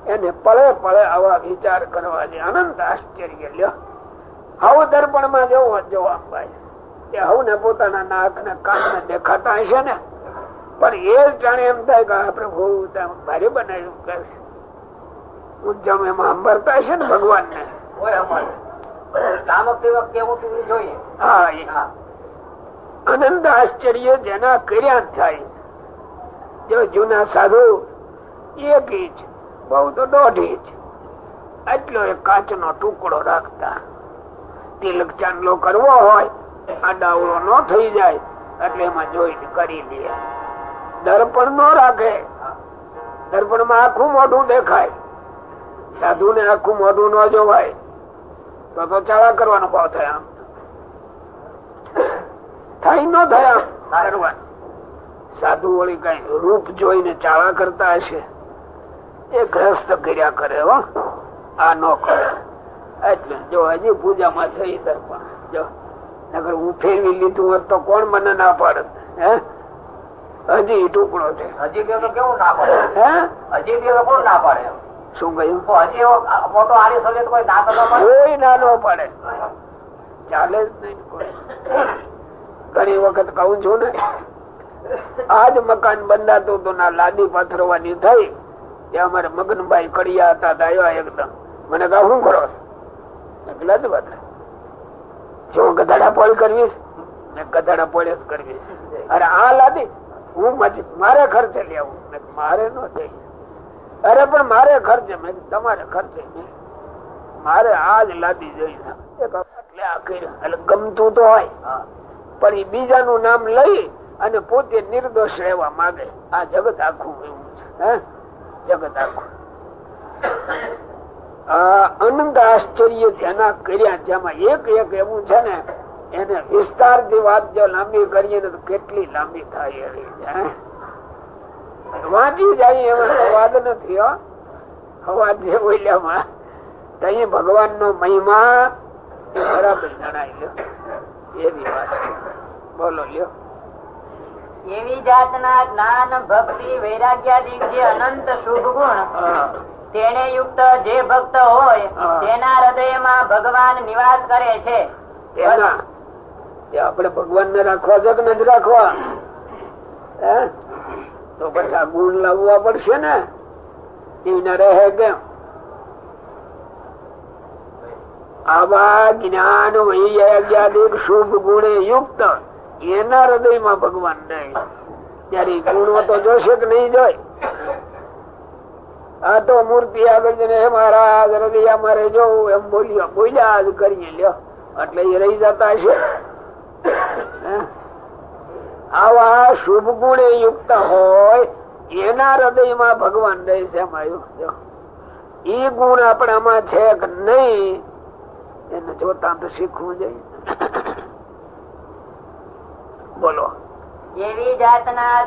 એને પળે પળે આવા વિચાર કરવા છે. અનંત આશ્ચર્ય લ્યો. હવ દર્પણ માં જવો જોવા ભાઈ, એ હવ ને પોતાના નાક ને કાન ને દેખાતા હશે ને, પણ એ જ જાણે એમ થાય કે પ્રભુ ભારે બનાવ્યું કે ઉજ્જમ એમાં અંબરતા હશે ને ભગવાન ને. અનંત આશ્ચર્ય જેના કર્યા થાય. જો જૂના સાધુ 1 ઇંચ બહુ તો 1.5 ઇંચ એટલો એક કાચનો ટુકડો રાખતા. તિલક ચાંદલો કરવો હોય આડાવડો ન થઈ જાય એટલે એમાં જોઈ કરી લે. દર્પણ ન રાખે, દર્પણ માં આખું મોઢું દેખાય. સાધુ ને આખું મોઢું ન જોવાય તો ચાળા કરવાનો ભાવ થાય. આમ થાય ન થાય આમ કરવાનું. સાધુ વળી કઈ રૂપ જોઈને ચાળા કરતા હશે, એ ગ્રસ્ત કર્યા કરે. હો આ ન કરે. એટલે જો હજી પૂજામાં થઈ દર્પણ, જો નગર હું ફેરવી લીધું હોત તો કોણ મને ના પાડત. હે હજી ટુકડો છે. હજી કેવું ના પાડે? હે હજી કોણ ના પાડે? શું કહ્યું? હજી મોટો આરી સોલે તો કોઈ ના ન પાડે. ચાલે જ નહીં કોઈ. ઘણી વખત કહું છું ને, આજ મકાન બંધાતું તો ના લાદી પાથરવાની થઈ, ત્યાં અમારે મગનભાઈ કડિયા હતા, આવ્યા એકદમ. મને કહા શું કરો? લાદી પાથર જો ગધાડા પોળ કરવી, ગધાડા પોળ જ કરવી. અરે આ લાદી હું મારે ખર્ચે લેવું. મારે ન થઈ. અરે પણ મારે ખર્ચે. મેં તમારે ખર્ચે મારે આજ લાદી જોઈ. એટલે ગમતું તો હોય પણ એ બીજાનું નામ લઈ અને પોતે નિર્દોષ રહેવા માંગે. આ જગત આખું એવું છે. જગત આખું અનંત આશ્ચર્ય જેના કર્યા, જેમાં એક એક એવું છે ને એને વિસ્તાર થી વાત જો લાંબી કરીએ ને તો કેટલી લાંબી થાય એવી છે. વાંચી જાય એમાં અવાજ નથી. અવાજ જે બોલ્યામાં તઈ ભગવાન નો મહિમા એ બરાબર જણાય લ્યો. એવી વાત છે. બોલો લ્યો. એવી જાતના જ્ઞાન ભક્તિ વૈરાગ્યાદિક જે અનંત શુભ ગુણ તેને યુક્ત જે ભક્ત હોય તેના હૃદયમાં ભગવાન નિવાસ કરે છે. આપણે ભગવાન ને રાખવા છે કે નથી રાખવા? તો પછી આ ગુણ લાવવા પડશે ને. એના રહે કેમ? આવા જ્ઞાન વૈરાગ્યાદિક શુભ ગુણે યુક્ત એના હૃદયમાં ભગવાન રહે. ત્યારે ગુણો તો જોશે કે નહીં જોય? આ તો મૂર્તિ આગળ જઈને મહારાજ હૃદય મારે જોવું એમ બોલ્યા જ કરીએ લ્યો એટલે એ રહી જતા હશે. આવા શુભ ગુણે યુક્ત હોય એના હૃદયમાં ભગવાન રહે છે. એ ગુણ આપણામાં છે કે નહીં એને જોતા તો શીખવું જોઈએ. બોલો. એવી જાતના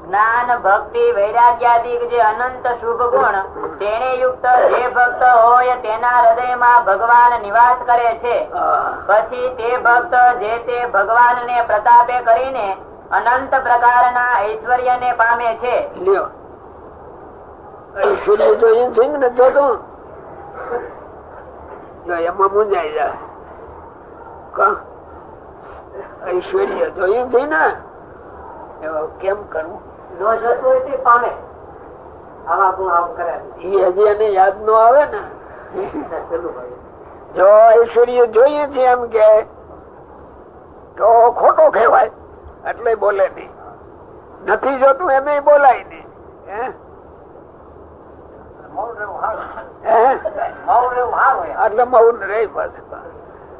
જ્ઞાન ભક્તિ વૈરાગ્યાદિક જે અનંત શુભ ગુણ તેને યુક્ત જે ભક્ત હોય તેના હૃદયમાં ભગવાન નિવાસ કરે છે. પછી તે ભક્ત જે તે ભગવાનને પ્રતાપે કરીને અનંત પ્રકારના ઐશ્વર્યને પામે છે. લ્યો ઐશ્વર્ય જોઈએ છે ને જોતું એમાં મુંજાઈ જાય. ઐશ્વર્ય જોઈએ છે ને કેમ કરવું? પામે આવા ગુણ આવું કરે એ હજી એને યાદ ન આવે ને. જો ઐશ્વર્ય જોઈએ છે એમ કે તો ખોટો કહેવાય એટલે બોલે નહી. નથી જોતું એમ બોલાય નહી. એટલે મૌન રહે.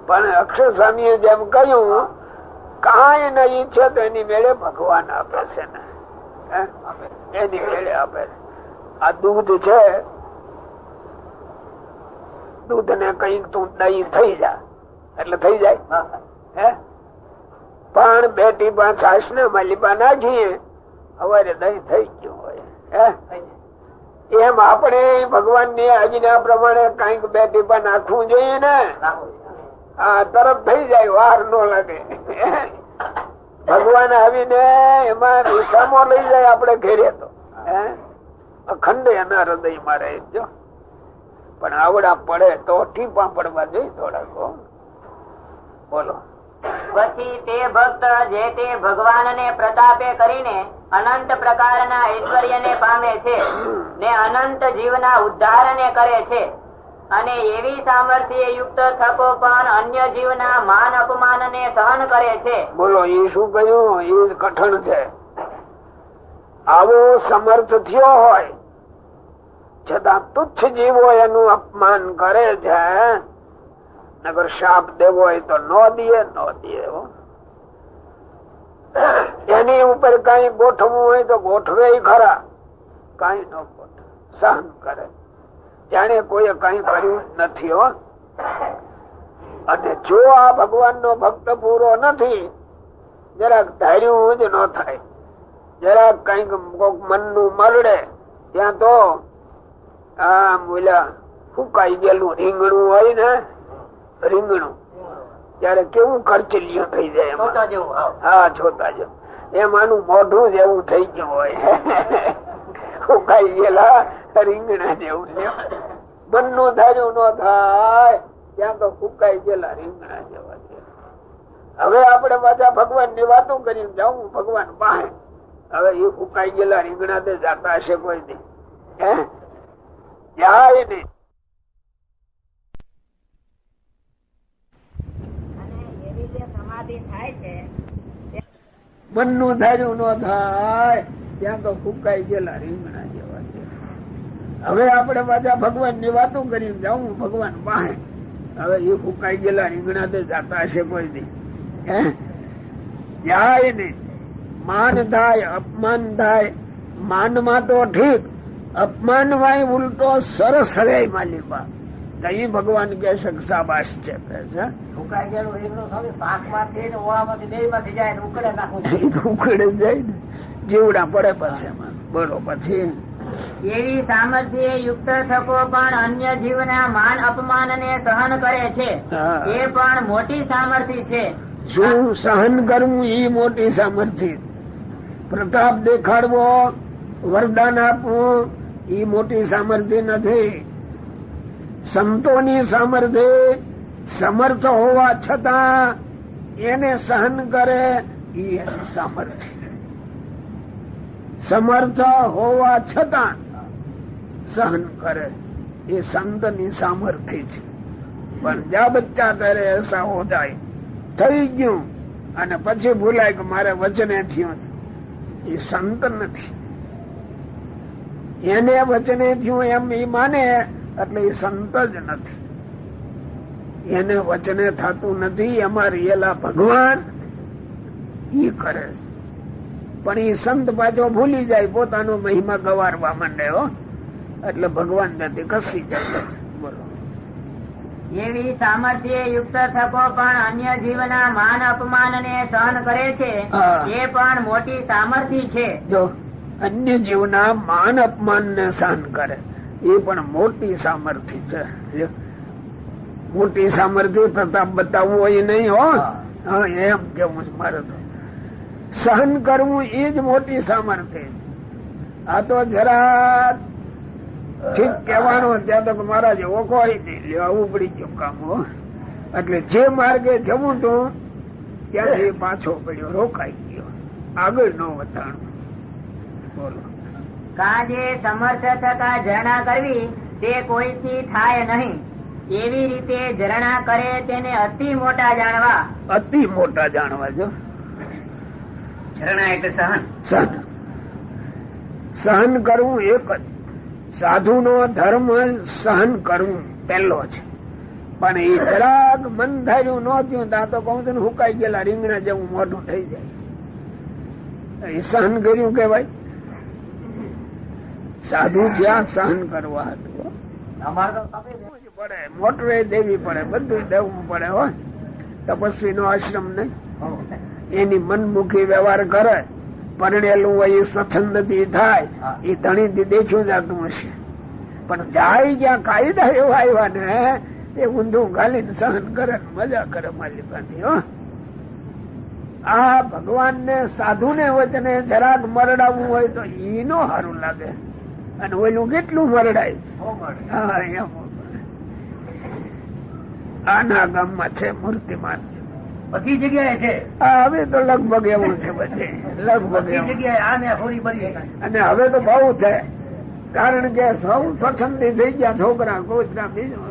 પણ અક્ષર સ્વામીએ જેમ કહ્યું કાંઈ નહીં છે તો એની મેળે ભગવાન આપે છે ને. એની મેળે આપે છે. આ દૂધ છે, દૂધ ને કઈક તું દહીં થઈ જાય એટલે થઈ જાય. પણ બે ટીપા છાશ ને મલીપા નાખીએ હવે દહીં થઈ ગયું હોય. એમ આપણે ભગવાન ની આજ્ઞા પ્રમાણે કઈક બે ટીપા નાખવું જોઈએ ને. હા, તરત થઈ જાય, વાર ન લાગે. ભગવાન આવીને એમાં વિસામો લઈ જાય આપણે ઘેરે તો અખંડ એના હૃદયમાં રહે. જો પણ આવડા પડે તો ટીપા પડવા જોઈએ થોડાક. બોલો. પછી તે ભક્ત જે તે ભગવાનને પ્રતાપે કરીને અનંત પ્રકારના ઐશ્વર્યને પામે છે ને અનંત જીવના ઉદ્ધારને કરે છે. અને એવી સામર્થ્ય યુક્ત થકો પણ અન્ય જીવના માન અપમાનને સહન કરે છે. બોલો. એ શું કહ્યું? એ કઠણ છે. આવો સમર્થ થયો હોય છતાં તુચ્છ જીવો એનું અપમાન કરે છે. નગર શાપ દેવો હોય તો ન દે. એની ઉપર કઈ ગોઠવવું હોય તો ગોઠવે ખરા, કઈ ન ગોઠવે, સહન કરે જાણે કોઈ કઈ કર્યું નથી. હો. અને જો આ ભગવાન નો ભક્ત પૂરો નથી, જરાક ધાર્યું જ ન થાય, જરાક કઈક મન નું મરડે ત્યાં તો આમ ઓલા ફૂંકાઈ ગયેલું રીંગણું હોય ને, રીંગણું ત્યારે કેવું ખર્ચલિયું થઈ જાય. હા, છોટા જેવું. એમ આનું મોઢું જેવું થઈ ગયું હોય. ફૂંકાઈ ગયેલા રીંગણા જેવું. મનનું ધાર્યું ન થાય ત્યાં તો ફૂંકાઈ ગયેલા રીંગણા જેવા. હવે આપણે પાછા ભગવાન ની વાતો કરીને જાઉં ભગવાન પાસે. હવે એ ફૂંકાઈ ગયેલા રીંગણા તે જાતા હશે કોઈ નહીં. જાય નહીં. મનનું ધાર્યું ન થાય ત્યાં તો ફૂંકાઈ ગયેલા રીંગણા જેવા છે. હવે આપણે પાછા ભગવાન ની વાતો કરીને જાઉં ભગવાન પાસે. હવે એ ફૂંકાઈ ગયેલા રીંગણા તે જાતા હશે કોઈ નહીં. જાય નહીં. માન થાય, અપમાન થાય. માનમાં તો ઠીક, અપમાન માં ઉલટો સરસ રે માલિકા. કઈ ભગવાન કે શાબાશ છે. ઉકળે જાય ને જીવડા પડે પછી. બોલો. પછી એવી સામર્થ્ય યુક્ત થકો પણ અન્ય જીવના માન અપમાન ને સહન કરે છે. એ પણ મોટી સામર્થ્ય છે. શું સહન કરવું? એ મોટી સામર્થ્ય. પ્રતાપ દેખાડવો, વરદાન આપવું એ મોટી સામર્થ્ય નથી. સંતોની સામર્થ્ય સમર્થ હોવા છતાં એને સહન કરે એ સામર્થ્ય. સમર્થ હોવા છતાં સહન કરે એ સંતની સામર્થ્ય છે. પણ જા બચ્ચા કરે એસા હો જાય. થઈ ગયું અને પછી ભૂલાય કે મારે વચને થયું, એ સંત નથી. એને વચને થયું એમ એ માને એટલે એ સંત જ નથી. એને વચને થતું નથી. એમાં રિયેલા ભગવાન ઈ કરે છે. પણ એ સંત પાછો ભૂલી જાય, પોતાનો મહિમા ગવારવા માંડે હો, એટલે ભગવાન નથી કસી જશે. બોલો. એવી સામર્થ્ય યુક્ત થકો પણ અન્ય જીવના માન અપમાન ને સહન કરે છે, એ પણ મોટી સામર્થ્ય છે. જો અન્ય જીવના માન અપમાન ને સહન કરે એ પણ મોટી સામર્થ્ય છે. મોટી સામર્થ્ય પ્રતાપ બતાવવો એ નહીં હો. હા, એમ કેવું મારે તો સહન કરવું એ જ મોટી સામર્થ્ય. આ તો જરા ઠીક કહેવાનો ત્યાં તો મારા જેવો કોઈ નહીં લેવું પડી ગયું કામ હો. એટલે જે માર્ગે જવું તું ત્યાંથી પાછો પડ્યો, રોકાઈ ગયો, આગળ ન વધાણું. બોલો. કાજે સમર્થ થતા ઝરણા કરવી તે કોઈથી થાય નહીં, એવી રીતે ઝરણા કરે તેને અતિ મોટા જાણવા. અતિ મોટા જાણવા. જો ઝરણા એટલે સહન. સહન સહન કરવું એક જ. સાધુ નો ધર્મ સહન કરવું પેલો છે. પણ એ જરાક મન ધાર્યું ન થયું ત્યાં તો કઉ છું ને, હુકાઈ ગયેલા રીંગણા જેવું મોઢું થઈ જાય. એ સહન કર્યું કેવાય. સાધુ જ્યાં સહન કરવા હતું. પડે મોટરે દેવી પડે, બધું દેવું પડે હો. તપસ્વી નો આશ્રમ નહીં. એની મનમુખી વ્યવહાર કરે, પરણેલું હોય એ સ્વચ્છંદથી થાય, એ ધણીથી દેખ્યું જતું હશે. પણ જાય જ્યાં કાયદા એવા આવ્યા ને એ ઊંધું ગાલીને સહન કરે, મજા કરે માલિકાથી હો. આ ભગવાન ને સાધુ ને વચને જરાક મરડાવવું હોય તો ઈ નો સારું લાગે. અને ઓલું કેટલું મરડાય. હા, એમ. આના ગામમાં છે મૂર્તિમાન, બધી જગ્યાએ છે. હવે તો લગભગ એવું છે બધે, લગભગ અને હવે તો બહુ છે. કારણ કે સૌ સ્વચ્છંદી થઈ ગયા છોકરા, કોચરા બીજું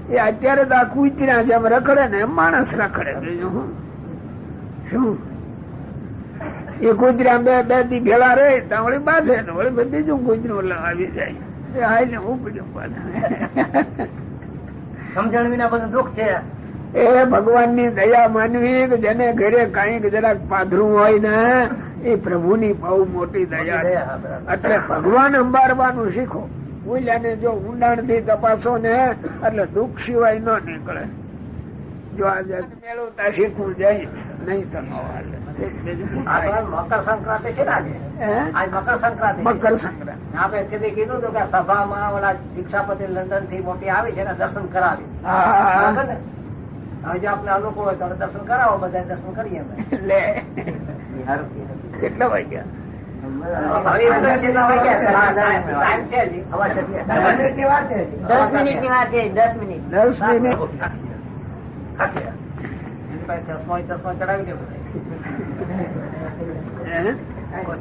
એ અત્યારે તો આ કુતરા જેમ રખડે ને એમ માણસ રખડે. બીજું શું? એ કુતરા બે દી ભેળા રહે તો વળી બાંધે ને વળી બીજું કુતરું આવી જાય. એ હાઈને ઉપડ્યું પાછા. સમજણ વિના બધું દુઃખ છે. એ ભગવાન ની દયા માનવી કે જેને ઘરે કઈક જરાક પાધરું હોય ને એ પ્રભુની બહુ મોટી દયા છે. એટલે ભગવાન અંબારવાનું શીખો. બોલ્યાને જો ઊંડાણ થી તપાસો ને એટલે દુઃખ સિવાય ન નીકળે. જો આજે મેળવતા શીખવું જાય નહીં તો મકર સંક્રાંતિ છે ને આજે. મકર સંક્રાંતિ. મકર સંક્રાંતિ આપણે કીધું હતું કે સભામાં ઓલા દીક્ષાપતિ લંડન થી મોટી આવી છે ને, દર્શન કરાવી. હવે જો આપણે અનુકૂળ હોય તો દર્શન કરાવો, બધા દર્શન કરીએ. લે કેટલા વાગ્યા? 10 મિનિટની વાત છે. 10 મિનિટ. ચશ્મા ચડાવી દેવો.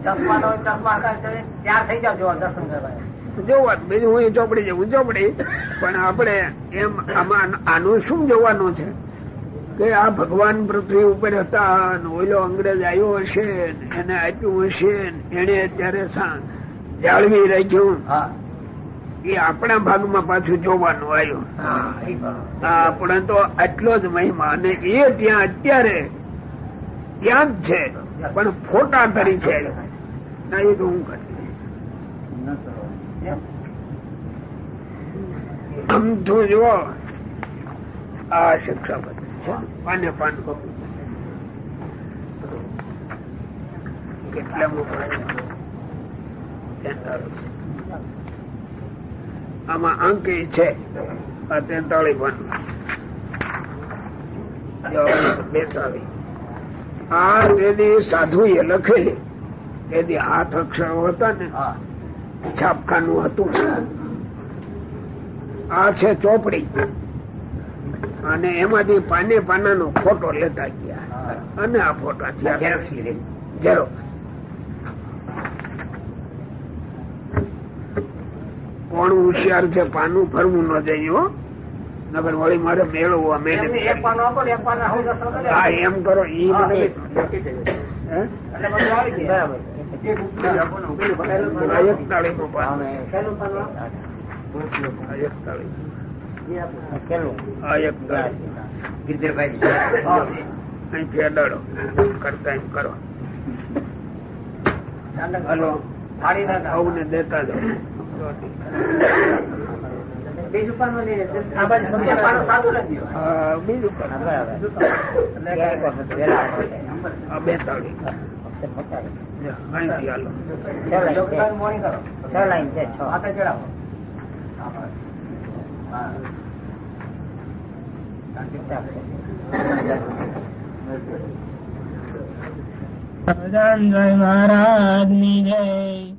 ચશ્મા નો ચશ્મા ત્યાર થઈ જાવ જો દર્શન કરવા. જોવાનું બીજું હું ચોપડી જવું ચોપડી. પણ આપણે એમ આમાં આનું શું જોવાનું છે કે આ ભગવાન પૃથ્વી ઉપર હતા, ઓલો અંગ્રેજ આવ્યો હશે, એને આપ્યું હશે, એને અત્યારે જાળવી રાખ્યું. એ આપણા ભાગમાં પાછું જોવાનું આવ્યું. આપણે તો આટલો જ મહિમા. અને એ ત્યાં અત્યારે ત્યાં જ છે, પણ ફોટા તરીકે એ તો હું કરી આમ તો જુઓ. આ શિક્ષાપતિ પાને પાન કેટલા મોકલા આમાં અંક છે 43 પાન 42. આ વેદી સાધુ એ લખેલી એની હાથ અક્ષરો હતા ને, છાપખાનું હતું. આ છે ચોપડી અને એમાંથી પાને પાનાનો ફોટો લેતા ગયા અને આ ફોટા ઝેરોક્ષ. કોણ હોશિયાર છે પાનું ફરવું ન જાય નગર વળી મારે મેળવવા મહેનત. હા એમ કરો. એકતાળીમાં પાસ. અને પહેલું પાનું આ એકતાળી. પહેલું આ એકતાળી. ગિરધરભાઈ અહીંથી અડાડો કરતા એમ કરો. હલો ફાડી નાખો. સૌને દેતા જાઓ. બીજું પાનું લઈ લે. આ બાજુ બીજું પાનું સાદું નથી. હા, બીજું કરો. આ 42. અહીંથી હાલો. યોગદાન મોડી કરો. માથે ચડાવો. મહારાજ ની જય.